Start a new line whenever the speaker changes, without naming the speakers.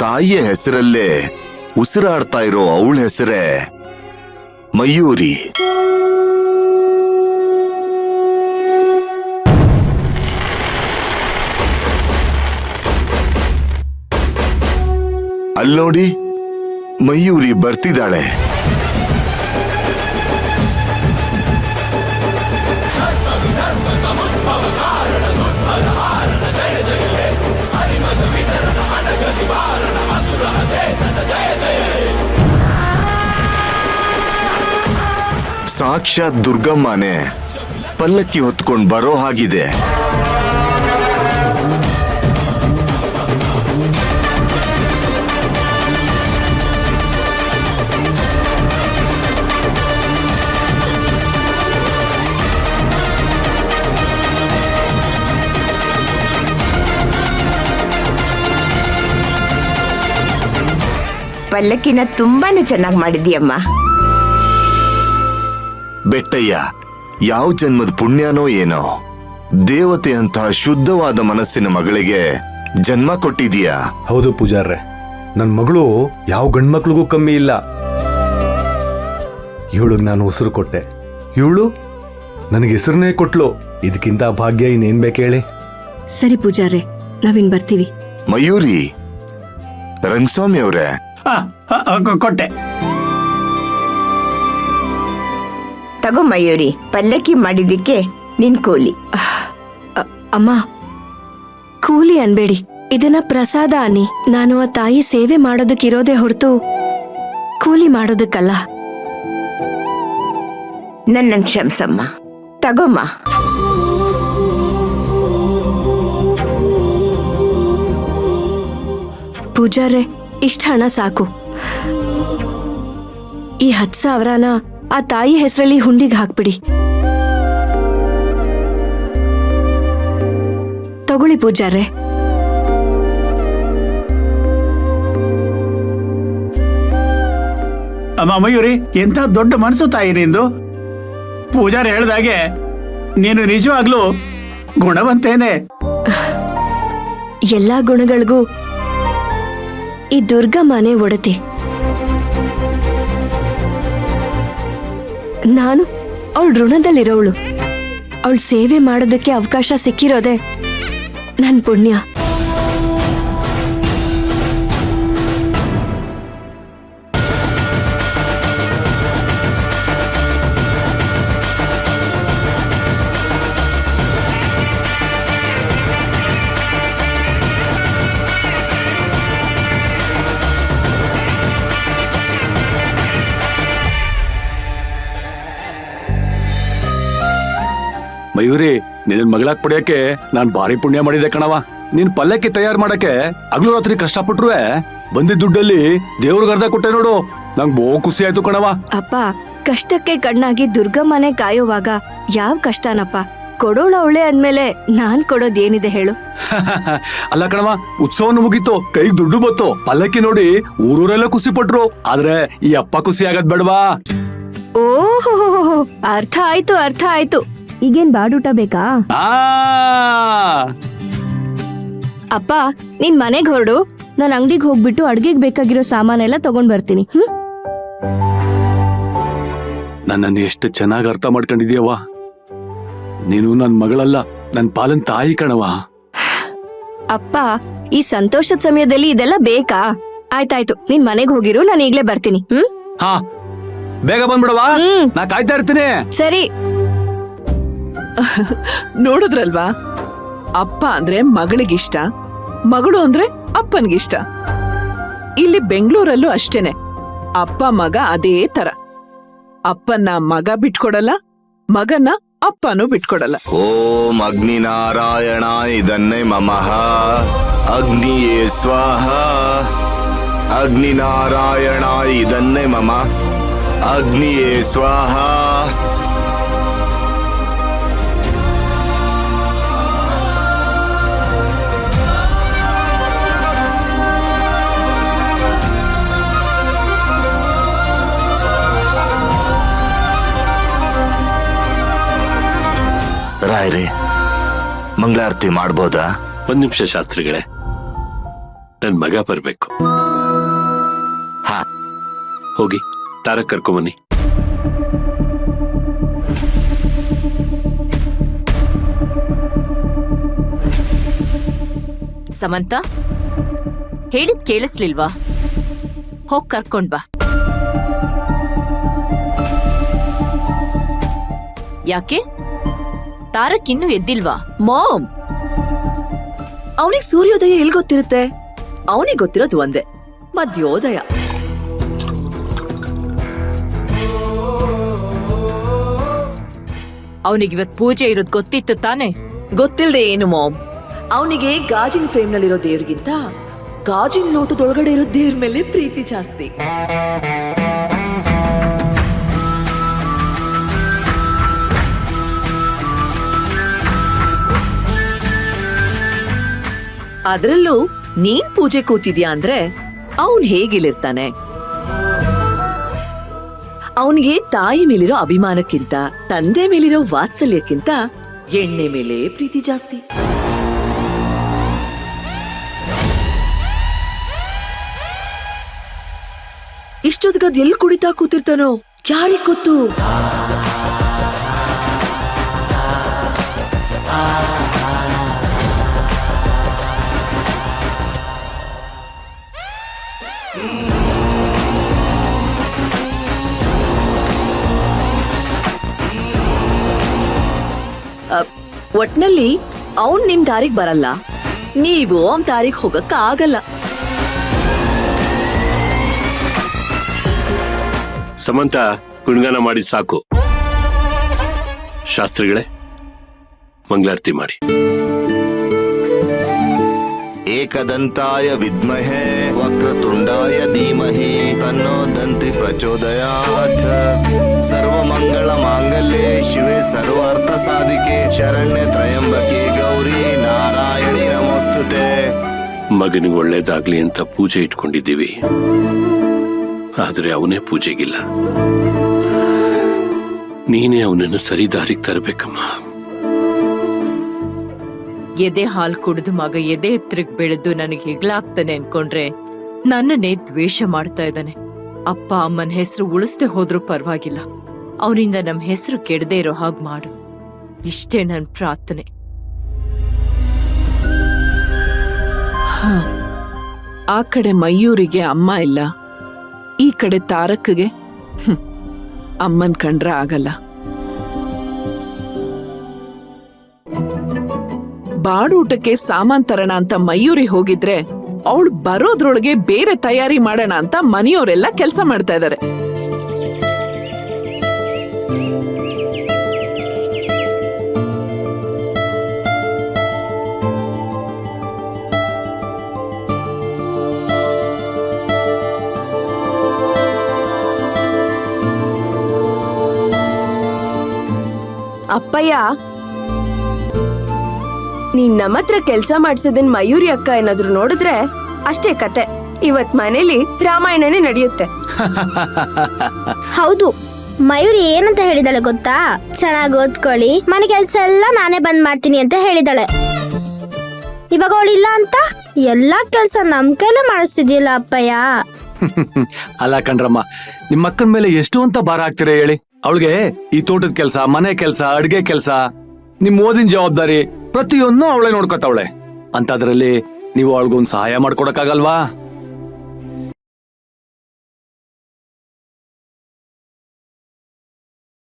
ತಾಯಿಯ ಹೆಸರಲ್ಲೇ ಉಸಿರಾಡ್ತಾ ಇರೋ ಅವಳ ಹೆಸರೇ ಮಯೂರಿ. ಅಲ್ನೋಡಿ, ಮಯೂರಿ ಬರ್ತಿದ್ದಾಳೆ. ಸಾಕ್ಷಾತ್ ದುರ್ಗಮ್ಮನೇ ಪಲ್ಲಕ್ಕಿ ಹೊತ್ಕೊಂಡು ಬರೋ ಹಾಗಿದೆ.
ಪಲ್ಲಕ್ಕಿನ ತುಂಬಾನೇ ಚೆನ್ನಾಗಿ ಮಾಡಿದ್ಯಮ್ಮ.
ಬೆಟ್ಟಯ್ಯ, ಯಾವ ಜನ್ಮದ ಪುಣ್ಯನೋ ಏನೋ, ದೇವತೆಯಂತಹ ಶುದ್ಧವಾದ ಮನಸ್ಸಿನ ಮಗಳಿಗೆ ಜನ್ಮ ಕೊಟ್ಟಿದೀಯಾ.
ಹೌದು ಪೂಜಾರ್ರೆ, ನನ್ನ ಮಗಳು ಯಾವ ಗಂಡ್ಮಕ್ಳಿಗೂ ಕಮ್ಮಿ ಇಲ್ಲ. ಇವಳಿಗೆ ನಾನು ಉಸಿರು ಕೊಟ್ಟೆ, ಇವಳು ನನಗೆ ಹೆಸರನ್ನೇ ಕೊಟ್ಲು. ಇದಕ್ಕಿಂತ ಭಾಗ್ಯ ಇನ್ನೇನ್ ಬೇಕು ಹೇಳಿ.
ಸರಿ ಪೂಜಾರ್ರೆ, ನಾವಿನ್ ಬರ್ತೀವಿ.
ಮಯೂರಿ, ರಂಗಸ್ವಾಮಿ ಅವರೇ,
ಕೊಟ್ಟೆ.
ತಗೋ ಮಯೂರಿ, ಪಲ್ಲಕ್ಕಿ ಮಾಡಿದ್ದಕ್ಕೆ ನಿನ್ ಕೂಲಿ.
ಅಮ್ಮ, ಕೂಲಿ ಅನ್ಬೇಡಿ, ಇದನ್ನ ಪ್ರಸಾದ ಅನ್ನಿ. ನಾನು ಆ ತಾಯಿ ಸೇವೆ ಮಾಡೋದಕ್ಕಿರೋದೇ ಹೊರತು ಕೂಲಿ ಮಾಡೋದಕ್ಕಲ್ಲ.
ನನ್ನ ಕ್ಷಮಿಸಮ್ಮ. ತಗೋಮ್ಮ.
ಪೂಜಾರ್ರೆ, ಇಷ್ಟ ಹಣ ಸಾಕು. ಈ 10,000ನ ಆ ತಾಯಿ ಹೆಸರಲ್ಲಿ ಹುಂಡಿಗೆ ಹಾಕ್ಬಿಡಿ. ತಗೊಳ್ಳಿ ಪೂಜಾರ್ರೆ.
ಅಮ್ಮ ಮಯೂರಿ, ಎಂಥ ದೊಡ್ಡ ಮನಸ್ಸು ತಾಯಿ ನಿಂದು. ಪೂಜಾರಿ ಹೇಳ್ದಾಗೆ ನೀನು ನಿಜವಾಗ್ಲೂ ಗುಣವಂತೇನೆ.
ಎಲ್ಲಾ ಗುಣಗಳಿಗೂ ಈ ದುರ್ಗಮ್ಮನೇ ಒಡತಿ. ನಾನು ಅವಳ ಋಣದಲ್ಲಿರೋವಳು. ಅವಳ ಸೇವೆ ಮಾಡೋದಕ್ಕೆ ಅವಕಾಶ ಸಿಕ್ಕಿರೋದೆ ನನ್ ಪುಣ್ಯ.
ಮಯೂರಿ, ನಿನ್ನ ಮಗಳಾಗ್ ಪಡೆಯಕ್ಕೆ ನಾನ್ ಭಾರಿ ಪುಣ್ಯ ಮಾಡಿದೆ ಕಣವ. ನೀನ್ ಪಲ್ಲಕ್ಕಿ ತಯಾರು ಮಾಡಕ್ಕೆ ಹಗಲು ರಾತ್ರಿ ಕಷ್ಟಪಟ್ರುವೆ ಬಂದಿದ್ದ ದುಡ್ಡಲ್ಲಿ ದೇವ್ರಿಗೆ ಅರ್ಧ ಕೊಟ್ಟೆ ನೋಡು. ನಂಗ್ ಬಹು ಖುಷಿ ಆಯ್ತು ಕಣವ.
ಅಪ್ಪ, ಕಷ್ಟಕ್ಕೆ ಕಣ್ಣಾಗಿ ದುರ್ಗಮ್ಮನೆ ಕಾಯೋವಾಗ ಯಾವ ಕಷ್ಟನಪ್ಪ? ಕೊಡೋಳ ಅವಳೆ ಅಂದ್ಮೇಲೆ ನಾನ್ ಕೊಡೋದೇನಿದೆ ಹೇಳು?
ಅಲ್ಲ ಕಣವ, ಉತ್ಸವನು ಮುಗೀತು, ಕೈಗೆ ದುಡ್ಡು ಬತ್ತು, ಪಲ್ಲಕ್ಕಿ ನೋಡಿ ಊರೂರೆಲ್ಲ ಖುಷಿ ಪಟ್ರು. ಆದ್ರೆ ಈ ಅಪ್ಪ ಖುಷಿ ಆಗದ್ ಬೇಡವಾ?
ಓಹೋ, ಅರ್ಥ ಆಯ್ತು, ಅರ್ಥ ಆಯ್ತು. ಈಗೇನ್ ಬಾಡೂಟ ಬೇಕಾ? ಅಪ್ಪ, ನೀನ್ ಮನೆಗ್ ಹೊರಡು, ನಾನ್ ಅಂಗಡಿಗೆ ಹೋಗ್ಬಿಟ್ಟು ಅಡ್ಗೆಗ್ ಬೇಕಾಗಿರೋ ಸಾಮಾನೆಲ್ಲ ತಗೊಂಡ್ ಬರ್ತೀನಿ.
ನನ್ನನ್ನು ಎಷ್ಟು ಚೆನ್ನಾಗಿ ಅರ್ಥ ಮಾಡ್ಕೊಂಡಿದ್ಯವ್ವ. ನೀನು ನನ್ ಮಗಳಲ್ಲ, ನನ್ ಪಾಲನ್ ತಾಯಿ ಕಣವ.
ಅಪ್ಪ, ಈ ಸಂತೋಷದ ಸಮಯದಲ್ಲಿ ಇದೆಲ್ಲ ಬೇಕಾ? ಆಯ್ತಾಯ್ತು, ನೀನ್ ಮನೆಗ್ ಹೋಗಿರು, ನಾನು ಈಗ್ಲೇ ಬರ್ತೀನಿ.
ಹಾ, ಬೇಗ ಬಂದ್ಬಿಡವಾ, ನಾ ಕಾಯ್ತಾ ಇರ್ತೀನಿ.
ಸರಿ.
ನೋಡುದ್ರಲ್ವಾ, ಅಪ್ಪ ಅಂದ್ರೆ ಮಗಳಿಗಿಷ್ಟ, ಮಗಳು ಅಂದ್ರೆ ಅಪ್ಪನ್ಗಿಷ್ಟ. ಇಲ್ಲಿ ಬೆಂಗಳೂರಲ್ಲೂ ಅಷ್ಟೇನೆ, ಅಪ್ಪ ಮಗ ಅದೇ ತರ. ಅಪ್ಪನ್ನ ಮಗ ಬಿಟ್ಕೊಡಲ್ಲ, ಮಗನ್ನ ಅಪ್ಪನೂ ಬಿಟ್ಕೊಡಲ್ಲ.
ಓಂ ಅಗ್ನಿನಾರಾಯಣ ಇದನ್ನೇ ಮಮಃ ಅಗ್ನಿಯೇ ಸ್ವಾಹ. ಅಗ್ನಿನಾರಾಯಣ ಇದನ್ನೇ ಮಮ ಅಗ್ನಿಯೇ ಸ್ವಾಹ. ರಾಯರೇ, ಮಂಗಳಾರತಿ ಮಾಡ್ಬೋದಾ?
ಒಂದ್ ನಿಮಿಷ ಶಾಸ್ತ್ರಿಗಳೇ,
ನನ್ ಮಗ ಬರ್ಬೇಕು.
ಹಾ.
ಹೋಗಿ ತಾರಕ್ ಕರ್ಕೊಂಬನ್ನಿ.
ಸಮಂತ, ಹೇಳಿದ್ ಕೇಳಿಸ್ಲಿಲ್ವಾ? ಹೋಗ್ ಕರ್ಕೊಂಡ್ ಬಾ. ಯಾಕೆ ತಾರಕ್ ಇನ್ನೂ ಎದ್ದಿಲ್ವಾ?
ಮಾಮ್, ಅವನಿಗೆ ಸೂರ್ಯೋದಯ ಎಲ್ಲಿ ಗೊತ್ತಿರುತ್ತೆ? ಅವನಿಗೆ ಗೊತ್ತಿರೋದು ಒಂದೇ, ಮಧ್ಯೋದಯ.
ಅವನಿಗಿವತ್ ಪೂಜೆ ಇರೋದ್ ಗೊತ್ತಿತ್ತು ತಾನೆ?
ಗೊತ್ತಿಲ್ಲದೆ ಏನು ಮಾಮ್? ಅವನಿಗೆ ಗಾಜಿನ ಫ್ರೇಮ್ ನಲ್ಲಿರೋ ದೇವ್ರಿಗಿಂತ ಗಾಜಿನ ಲೋಟದೊಳಗಡೆ ಇರೋ ದೇವ್ರ ಮೇಲೆ ಪ್ರೀತಿ ಜಾಸ್ತಿ. ಅದ್ರಲ್ಲೂ ನೀನ್ ಪೂಜೆ ಕೂತಿದ್ಯಾ ಅಂದ್ರೆ ಅವನ್ ಹೇಗಿಲ್ಲಿರ್ತಾನೆ? ಅವನಿಗೆ ತಾಯಿ ಮೇಲಿರೋ ಅಭಿಮಾನಕ್ಕಿಂತ ತಂದೆ ಮೇಲಿರೋ ವಾತ್ಸಲ್ಯಕ್ಕಿಂತ ಎಣ್ಣೆ ಮೇಲೆ ಪ್ರೀತಿ ಜಾಸ್ತಿ. ಇಷ್ಟೊತ್ತಿಗದ್ ಎಲ್ಲಿ ಕುಡಿತಾ ಕೂತಿರ್ತಾನೋ ಯಾರಿಗ್ ಗೊತ್ತು? ಒಟ್ನಲ್ಲಿ ಅವನ್ ನಿಮ್ ದಾರಿಗ್ ಬರಲ್ಲ, ನೀವು ಅವನ್ ದಾರಿಗ್ ಹೋಗಕ್ಕ ಆಗಲ್ಲ.
ಸಮಂತ, ಗುಣಗಾನ ಮಾಡಿ ಸಾಕು. ಶಾಸ್ತ್ರಿಗಳೇ, ಮಂಗಳಾರತಿ ಮಾಡಿ.
ಏಕದಂತಾಯ ವಿದ್ಮಹೇ ವಕ್ರತುಂಡಾಯ ಧೀಮಹಿ ತನ್ನೋ ದಂತಿ ಪ್ರಚೋದಯಾತ್. ಸರ್ವಮಂಗಳ ಮಾಂಗಲ್ಯೆ ಶಿವೆ ಸರ್ವಾರ್ಥ ಸಾಧಿಕೆ ಶರಣ್ಯ ತ್ರಯಂಬಕೆ ಗೌರಿ ನಾರಾಯಣಿ ನಮೋಸ್ತುತೆ.
ಮಗನಿಗೆ ಒಳ್ಳೇದಾಗ್ಲಿ ಅಂತ ಪೂಜೆ ಇಟ್ಕೊಂಡಿದ್ದೀವಿ, ಆದ್ರೆ ಅವನೇ ಪೂಜೆಗಿಲ್ಲ. ನೀನೇ ಅವನನ್ನು ಸರಿ ದಾರಿಗೆ ತರಬೇಕಮ್ಮ.
ಎದೆ ಹಾಲ್ ಕುಡಿದು ಮಗ ಎದೆ ಎತ್ತರಕ್ ಬೆಳೆದು ನನಗೆ ಹೆಗ್ಲಾಗ್ತಾನೆ ಅನ್ಕೊಂಡ್ರೆ ನನ್ನನ್ನೇ ದ್ವೇಷ ಮಾಡ್ತಾ ಇದ್ದಾನೆ. ಅಪ್ಪ ಅಮ್ಮನ ಹೆಸರು ಉಳಿಸ್ದೆ ಹೋದ್ರೂ ಪರವಾಗಿಲ್ಲ, ಅವರಿಂದ ನಮ್ ಹೆಸರು ಕೆಡದೆ ಇರೋ ಹಾಗೆ ಮಾಡು. ಇಷ್ಟೇ ನನ್ ಪ್ರಾರ್ಥನೆ.
ಆ ಕಡೆ ಮಯೂರಿಗೆ ಅಮ್ಮ ಇಲ್ಲ, ಈ ಕಡೆ ತಾರಕ್ಗೆ ಅಮ್ಮನ್ ಕಂಡ್ರೆ ಆಗಲ್ಲ. ಬಾಡೂಟಕ್ಕೆ ಸಾಮಾನ್ ತರೋಣ ಅಂತ ಮಯೂರಿ ಹೋಗಿದ್ರೆ ಅವಳು ಬರೋದ್ರೊಳಗೆ ಬೇರೆ ತಯಾರಿ ಮಾಡೋಣ ಅಂತ ಮನೆಯವರೆಲ್ಲ ಕೆಲಸ ಮಾಡ್ತಾ ಇದ್ದಾರೆ.
ಅಪ್ಪಯ್ಯ, ನೀನ್ ನಮ್ಮ ಹತ್ರ ಕೆಲ್ಸ ಮಾಡ್ಸೋದನ್ ಮಯೂರಿ ಅಕ್ಕ ಏನಾದ್ರು ನೋಡಿದ್ರೆ ಅಷ್ಟೇ ಕತೆ. ಇವತ್ ಮನೇಲಿ ರಾಮಾಯಣನೇ ನಡೆಯುತ್ತೆ.
ಹೌದು, ಮಯೂರಿ ಏನಂತ ಹೇಳಿದಾಳೆ ಗೊತ್ತಾ? ಚೆನ್ನಾಗಿ ಓದ್ಕೊಳ್ಳಿ, ಮನೆ ಕೆಲ್ಸ ಎಲ್ಲ ನಾನೇ ಬಂದ್ ಮಾಡ್ತೀನಿ ಅಂತ ಹೇಳಿದಾಳೆ. ಇವಾಗ ಅವಳಿಲ್ಲ ಅಂತ ಎಲ್ಲಾ ಕೆಲ್ಸ ನಮ್ ಕೈಲೇ ಮಾಡಿಸ್ತಿದ್ಯಲ್ಲ ಅಪ್ಪಯ್ಯ.
ಅಲ್ಲ ಕಣ್ರಮ್ಮ, ನಿಮ್ಮ ಅಕ್ಕನ ಮೇಲೆ ಎಷ್ಟು ಅಂತ ಭಾರ ಆಗ್ತೀರಾ ಹೇಳಿ? ಅವಳಿಗೆ ಈ ತೋಟದ ಕೆಲಸ, ಮನೆ ಕೆಲಸ, ಅಡ್ಗೆ ಕೆಲಸ, ನಿಮ್ ಓದಿನ ಜವಾಬ್ದಾರಿ ಪ್ರತಿಯೊಂದು ಅವಳೇ ನೋಡ್ಕೊತಾವಳೆ. ಅಂತದ್ರಲ್ಲಿ ನೀವು ಅವಳಿಗೊಂದು ಸಹಾಯ ಮಾಡ್ಕೊಡಕ್ಕಾಗಲ್ವಾ?